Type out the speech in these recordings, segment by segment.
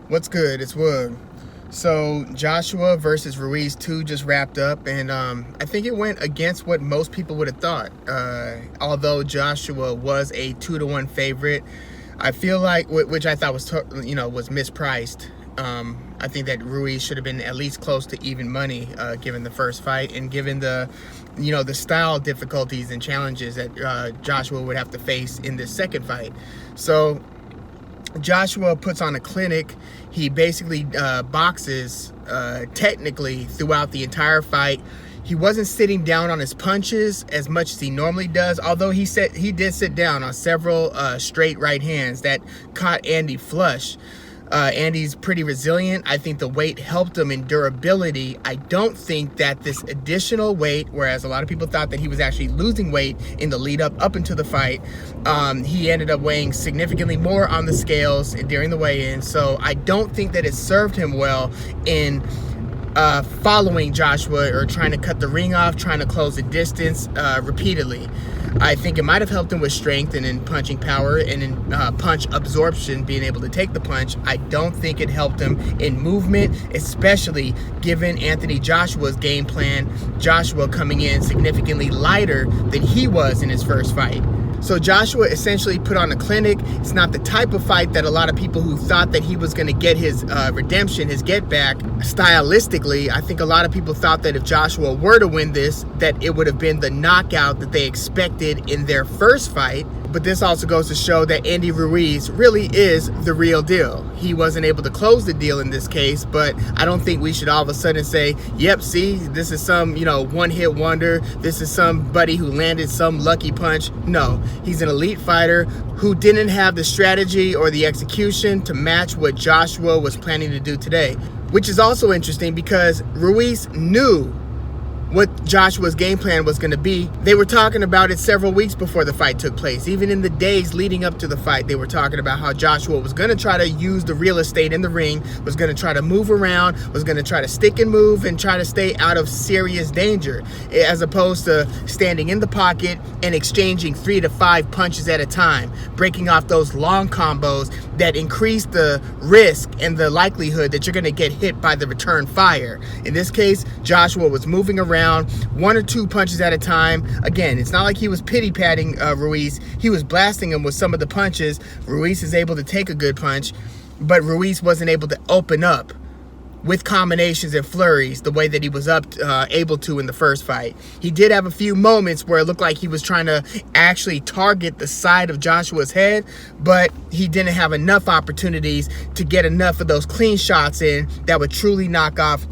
What's good? It's Woog. So Joshua versus Ruiz 2 just wrapped up, and I think it went against what most people would have thought. Although Joshua was a 2-1 favorite, I feel like, which I thought was was mispriced. I think that Ruiz should have been at least close to even money, given the first fight and given the style difficulties and challenges that Joshua would have to face in this second fight. So Joshua puts on a clinic. He basically boxes technically throughout the entire fight. He wasn't sitting down on his punches as much as he normally does, although he did sit down on several straight right hands that caught Andy flush. Andy's pretty resilient. I think the weight helped him in durability. I don't think that this additional weight, whereas a lot of people thought that he was actually losing weight in the lead up into the fight, he ended up weighing significantly more on the scales during the weigh-in. So I don't think that it served him well in following Joshua or trying to cut the ring off, trying to close the distance repeatedly. I think it might have helped him with strength and in punching power and in punch absorption, being able to take the punch. I don't think it helped him in movement, especially given Anthony Joshua's game plan. Joshua coming in significantly lighter than he was in his first fight. So Joshua essentially put on a clinic. It's not the type of fight that a lot of people who thought that he was going to get his redemption, his get back, stylistically. I think a lot of people thought that if Joshua were to win this, that it would have been the knockout that they expected in their first fight. But this also goes to show that Andy Ruiz really is the real deal. He wasn't able to close the deal in this case, but I don't think we should all of a sudden say, yep, see, this is some, one-hit wonder. This is somebody who landed some lucky punch. No, he's an elite fighter who didn't have the strategy or the execution to match what Joshua was planning to do today, which is also interesting because Ruiz knew what Joshua's game plan was going to be. They were talking about it several weeks before the fight took place. Even in the days leading up to the fight, they were talking about how Joshua was going to try to use the real estate in the ring, was going to try to move around, was going to try to stick and move and try to stay out of serious danger, as opposed to standing in the pocket and exchanging 3 to 5 punches at a time, breaking off those long combos that increase the risk and the likelihood that you're going to get hit by the return fire. In this case, Joshua was moving around 1 or 2 punches at a time. Again, it's not like he was pity-patting Ruiz. He was blasting him with some of the punches. Ruiz is able to take a good punch, but Ruiz wasn't able to open up with combinations and flurries the way that he was able to in the first fight. He did have a few moments where it looked like he was trying to actually target the side of Joshua's head, but he didn't have enough opportunities to get enough of those clean shots in that would truly knock off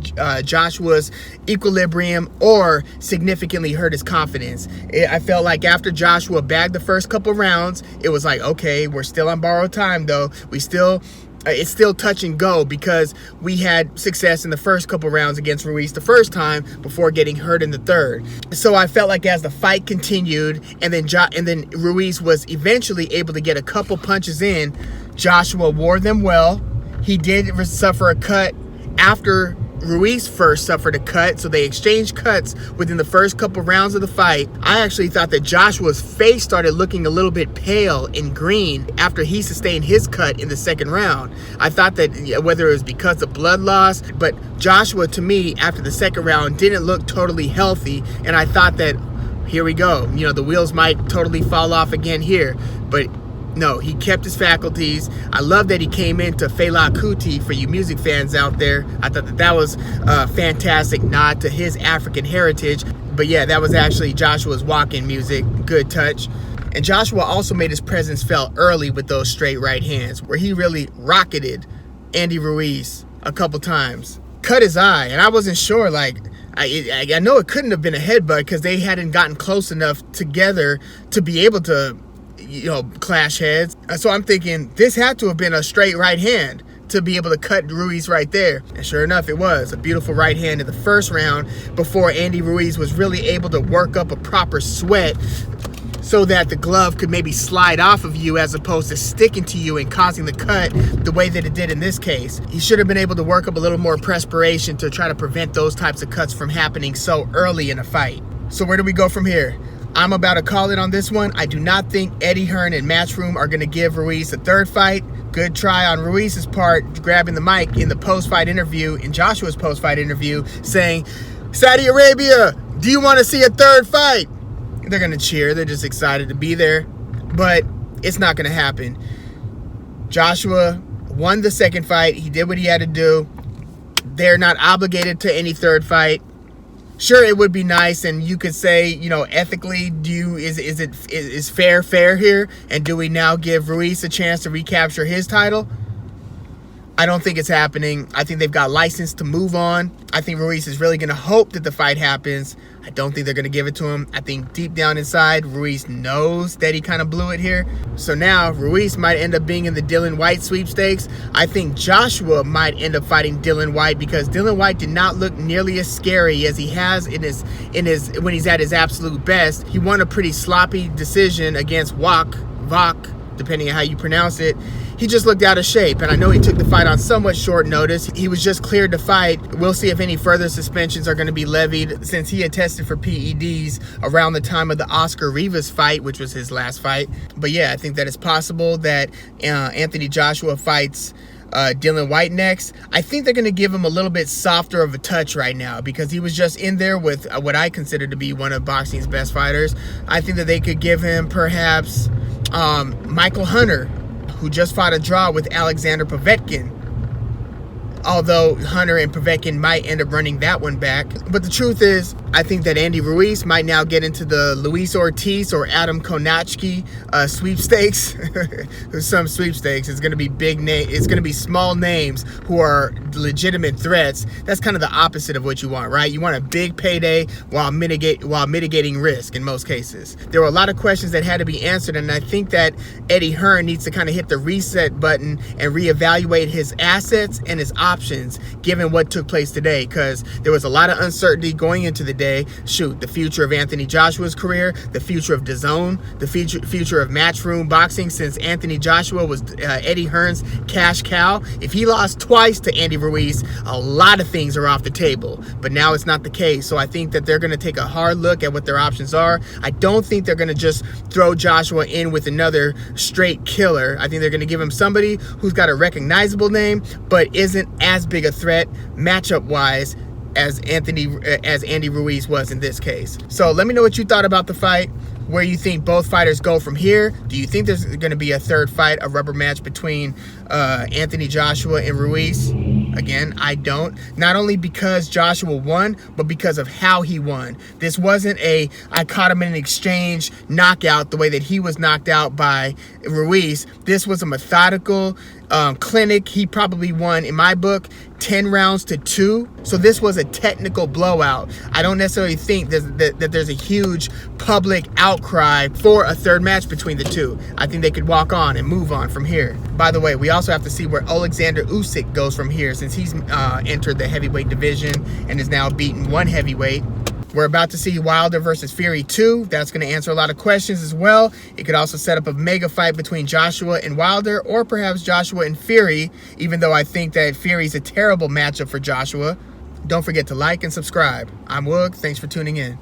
Joshua's equilibrium or significantly hurt his confidence. I felt like after Joshua bagged the first couple rounds, it was like, okay, we're still on borrowed time though. It's still touch and go because we had success in the first couple rounds against Ruiz the first time before getting hurt in the third. So I felt like as the fight continued and then Ruiz was eventually able to get a couple punches in, Joshua wore them well. He did suffer a cut after Ruiz first suffered a cut, so they exchanged cuts within the first couple rounds of the fight. I actually thought that Joshua's face started looking a little bit pale and green after he sustained his cut in the second round. I thought that whether it was because of blood loss, but Joshua, to me, after the second round, didn't look totally healthy, and I thought that, here we go, the wheels might totally fall off again here, but no, he kept his faculties. I love that he came into Fela Kuti for you music fans out there. I thought that was a fantastic nod to his African heritage. But yeah, that was actually Joshua's walk-in music. Good touch. And Joshua also made his presence felt early with those straight right hands, where he really rocketed Andy Ruiz a couple times. Cut his eye, and I wasn't sure, I know it couldn't have been a headbutt because they hadn't gotten close enough together to be able to clash heads. So I'm thinking this had to have been a straight right hand to be able to cut Ruiz right there. And sure enough, it was a beautiful right hand in the first round before Andy Ruiz was really able to work up a proper sweat so that the glove could maybe slide off of you as opposed to sticking to you and causing the cut the way that it did in this case. He should have been able to work up a little more perspiration to try to prevent those types of cuts from happening so early in a fight. So where do we go from here? I'm about to call it on this one. I do not think Eddie Hearn and Matchroom are going to give Ruiz a third fight. Good try on Ruiz's part, grabbing the mic in the post-fight interview, in Joshua's post-fight interview, saying, Saudi Arabia, do you want to see a third fight? They're going to cheer. They're just excited to be there. But it's not going to happen. Joshua won the second fight. He did what he had to do. They're not obligated to any third fight. Sure, it would be nice, and you could say, you know, ethically, is fair here? And do we now give Ruiz a chance to recapture his title? I don't think it's happening. I think they've got license to move on. I think Ruiz is really going to hope that the fight happens. I don't think they're going to give it to him. I think deep down inside, Ruiz knows that he kind of blew it here. So now Ruiz might end up being in the Dillian Whyte sweepstakes. I think Joshua might end up fighting Dillian Whyte because Dillian Whyte did not look nearly as scary as he has in his when he's at his absolute best. He won a pretty sloppy decision against Vok, depending on how you pronounce it. He just looked out of shape, and I know he took the fight on somewhat short notice. He was just cleared to fight. We'll see if any further suspensions are going to be levied since he had tested for PEDs around the time of the Oscar Rivas fight, which was his last fight. But yeah, I think that it's possible that Anthony Joshua fights Dillian Whyte next. I think they're going to give him a little bit softer of a touch right now because he was just in there with what I consider to be one of boxing's best fighters. I think that they could give him perhaps Michael Hunter, who just fought a draw with Alexander Povetkin. Although Hunter and Povetkin might end up running that one back. But the truth is, I think that Andy Ruiz might now get into the Luis Ortiz or Adam Konachki sweepstakes. Some sweepstakes. It's going to be big name. It's going to be small names who are legitimate threats. That's kind of the opposite of what you want, right? You want a big payday while mitigating risk in most cases. There were a lot of questions that had to be answered, and I think that Eddie Hearn needs to kind of hit the reset button and reevaluate his assets and his options given what took place today, because there was a lot of uncertainty going into the day. Shoot, the future of Anthony Joshua's career, the future of DAZN, the future of Matchroom Boxing, since Anthony Joshua was Eddie Hearn's cash cow. If he lost twice to Andy Ruiz, a lot of things are off the table, but now it's not the case. So I think that they're going to take a hard look at what their options are. I don't think they're going to just throw Joshua in with another straight killer. I think they're going to give him somebody who's got a recognizable name but isn't as big a threat matchup wise as Andy Ruiz was in this case. So let me know what you thought about the fight, where you think both fighters go from here. Do you think there's going to be a third fight, a rubber match between Anthony Joshua and Ruiz? Again, I don't. Not only because Joshua won, but because of how he won. This wasn't I caught him in an exchange knockout the way that he was knocked out by Ruiz. This was a methodical clinic. He probably won, in my book, 10 rounds to 2. So this was a technical blowout. I don't necessarily think that there's a huge public outcry for a third match between the two. I think they could walk on and move on from here. By the way, we also have to see where Alexander Usyk goes from here, since he's entered the heavyweight division and is now beaten one heavyweight. We're about to see Wilder versus Fury 2. That's going to answer a lot of questions as well. It could also set up a mega fight between Joshua and Wilder, or perhaps Joshua and Fury, even though I think that Fury's a terrible matchup for Joshua. Don't forget to like and subscribe. I'm Woog. Thanks for tuning in.